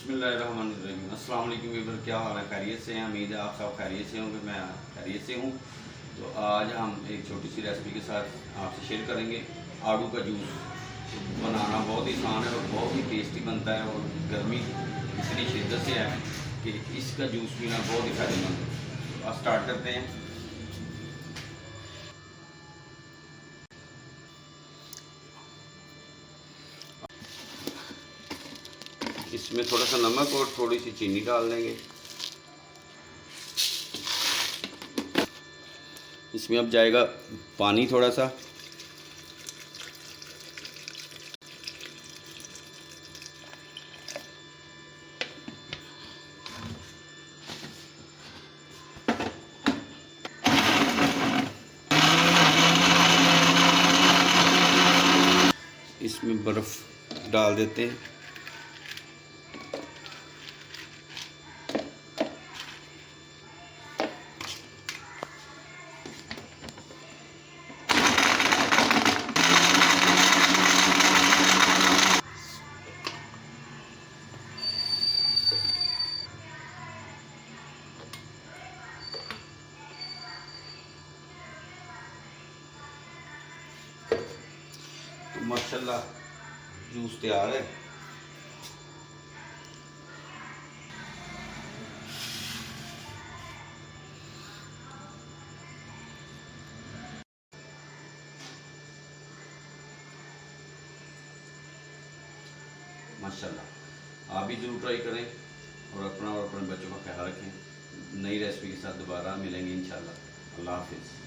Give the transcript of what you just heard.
बिस्मिल्लाहिर्रहमानिर्रहीम। अस्सलाम वालेकुम वीवर, क्या हाल है? खैरियत से हैं? उम्मीद है आप सब खैरियत से होंगे। मैं खैरियत से हूँ। तो आज हम एक छोटी सी रेसिपी के साथ आपसे शेयर करेंगे। आड़ू का जूस बनाना बहुत ही आसान है और बहुत ही टेस्टी बनता है, और गर्मी इतनी शिद्दत से है कि इसका जूस पीना बहुत ही फ़ायदेमंद है। तो आप स्टार्ट करते हैं। इसमें थोड़ा सा नमक और थोड़ी सी चीनी डाल देंगे। इसमें अब जाएगा पानी थोड़ा सा। इसमें बर्फ़ डाल देते हैं। तो माशाल्लाह जूस तैयार है। माशाल्लाह आप भी ज़रूर ट्राई करें और अपना और अपने बच्चों का ख्याल रखें। नई रेसिपी के साथ दोबारा मिलेंगे इंशाल्लाह। अल्लाह हाफिज़।